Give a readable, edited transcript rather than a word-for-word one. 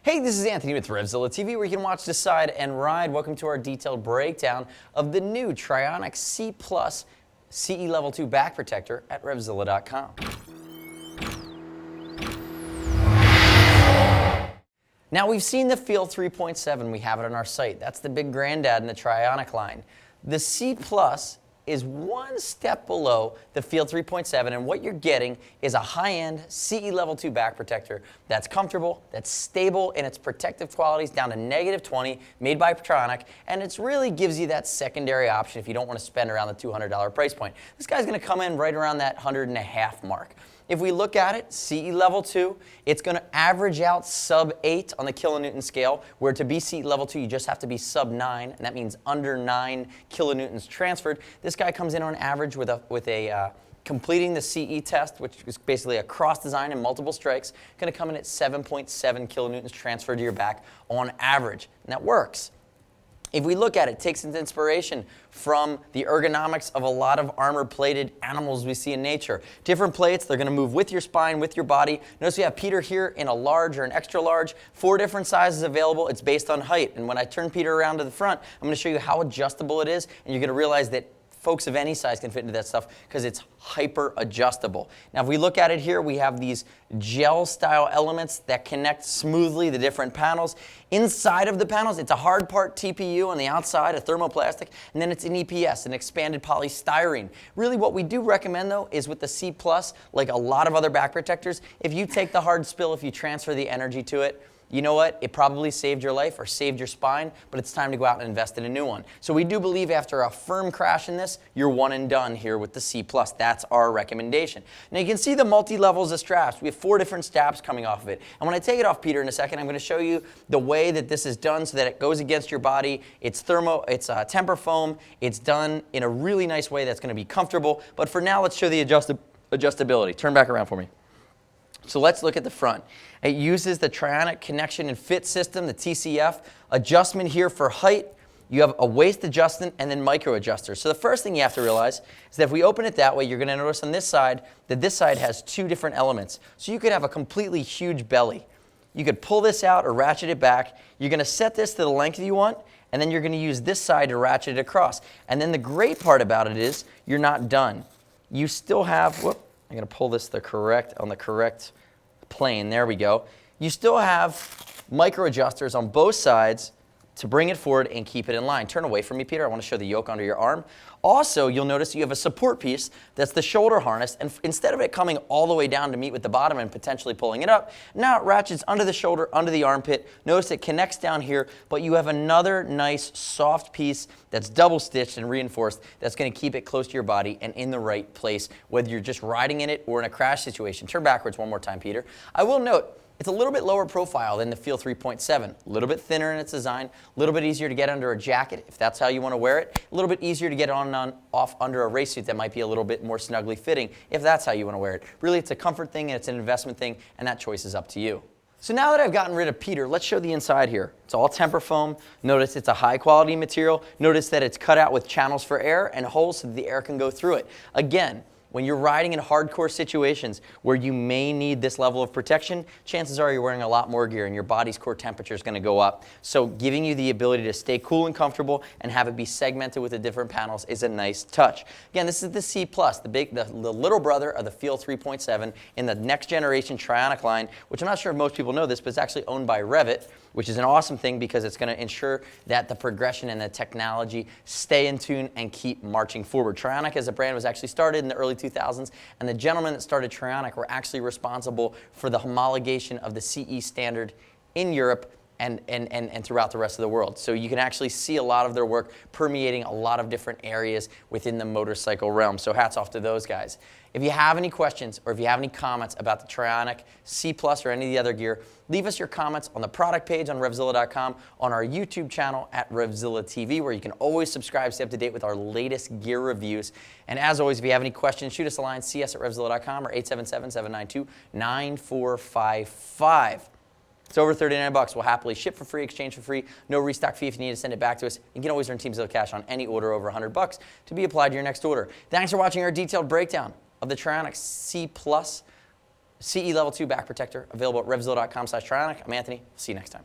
Hey, this is Anthony with RevZilla TV, where you can watch, decide, and ride. Welcome to our detailed breakdown of the new Tryonic C Plus CE Level 2 Back Protector at RevZilla.com. Now, we've seen the Feel 3.7. We have it on our site. That's the big granddad in the Tryonic line. The C Plus is one step below the Feel 3.7, and what you're getting is a high-end CE Level 2 back protector that's comfortable, that's stable in its protective qualities down to -20, made by Tryonic, and it really gives you that secondary option if you don't want to spend around the $200 price point. This guy's going to come in right around that $150 mark. If we look at it, CE Level 2, it's going to average out sub 8 on the kilonewton scale, where to be CE Level 2, you just have to be sub 9, and that means under 9 kilonewtons transferred. This guy comes in on average with completing the CE test, which is basically a cross design and multiple strikes, going to come in at 7.7 kilonewtons transferred to your back on average, and that works. If we look at it, it takes its inspiration from the ergonomics of a lot of armor-plated animals we see in nature. Different plates, they're going to move with your spine, with your body. Notice we have Peter here in a large or an extra large. 4 different sizes available. It's based on height. And when I turn Peter around to the front, I'm going to show you how adjustable it is, and you're going to realize that folks of any size can fit into that stuff because it's hyper adjustable. Now, if we look at it here, we have these gel style elements that connect smoothly the different panels. Inside of the panels, it's a hard part TPU on the outside, a thermoplastic, and then it's an EPS, an expanded polystyrene. Really what we do recommend though is with the C Plus, like a lot of other back protectors, if you take the hard spill, if you transfer the energy to it, you know what? It probably saved your life or saved your spine, but it's time to go out and invest in a new one. So we do believe after a firm crash in this, you're one and done here with the C Plus. That's our recommendation. Now you can see the multi-levels of straps. We have 4 different straps coming off of it. And when I take it off, Peter, in a second, I'm going to show you the way that this is done so that it goes against your body. It's temper foam. It's done in a really nice way that's going to be comfortable. But for now, let's show the adjustability. Turn back around for me. So let's look at the front. It uses the Tryonic Connection and Fit system, the TCF. Adjustment here for height. You have a waist adjustment and then micro adjusters. So the first thing you have to realize is that if we open it that way, you're going to notice on this side that this side has 2 different elements. So you could have a completely huge belly. You could pull this out or ratchet it back. You're going to set this to the length you want, and then you're going to use this side to ratchet it across. And then the great part about it is you're not done. You still have, I'm going to pull this on the correct plane. There we go. You still have micro adjusters on both sides to bring it forward and keep it in line. Turn away from me, Peter. I want to show the yoke under your arm. Also, you'll notice you have a support piece that's the shoulder harness, and instead of it coming all the way down to meet with the bottom and potentially pulling it up, now it ratchets under the shoulder, under the armpit. Notice it connects down here, but you have another nice soft piece that's double stitched and reinforced that's going to keep it close to your body and in the right place, whether you're just riding in it or in a crash situation. Turn backwards one more time, Peter. I will note, it's a little bit lower profile than the Feel 3.7, a little bit thinner in its design, a little bit easier to get under a jacket if that's how you want to wear it, a little bit easier to get on and off under a race suit that might be a little bit more snugly fitting if that's how you want to wear it. Really, it's a comfort thing and it's an investment thing, and that choice is up to you. So now that I've gotten rid of Peter, let's show the inside here. It's all temper foam. Notice it's a high quality material. Notice that it's cut out with channels for air and holes so that the air can go through it. Again, when you're riding in hardcore situations where you may need this level of protection, chances are you're wearing a lot more gear and your body's core temperature is going to go up. So giving you the ability to stay cool and comfortable and have it be segmented with the different panels is a nice touch. Again, this is the C Plus, the little brother of the Feel 3.7 in the next generation Tryonic line, which I'm not sure if most people know this, but it's actually owned by rev'it, which is an awesome thing because it's going to ensure that the progression and the technology stay in tune and keep marching forward. Tryonic as a brand was actually started in the early 2000s, and the gentlemen that started Tryonic were actually responsible for the homologation of the CE standard in Europe and throughout the rest of the world. So you can actually see a lot of their work permeating a lot of different areas within the motorcycle realm. So hats off to those guys. If you have any questions or if you have any comments about the Tryonic C Plus or any of the other gear, leave us your comments on the product page on RevZilla.com, on our YouTube channel at RevZilla TV, where you can always subscribe, stay up to date with our latest gear reviews. And as always, if you have any questions, shoot us a line, see us at RevZilla.com or 877-792-9455. It's over $39. We'll happily ship for free, exchange for free, no restock fee if you need to send it back to us. You can always earn TeamZilla cash on any order over $100 to be applied to your next order. Thanks for watching our detailed breakdown of the Tryonic C Plus CE Level 2 back protector, available at revzilla.com/Tryonic. I'm Anthony. See you next time.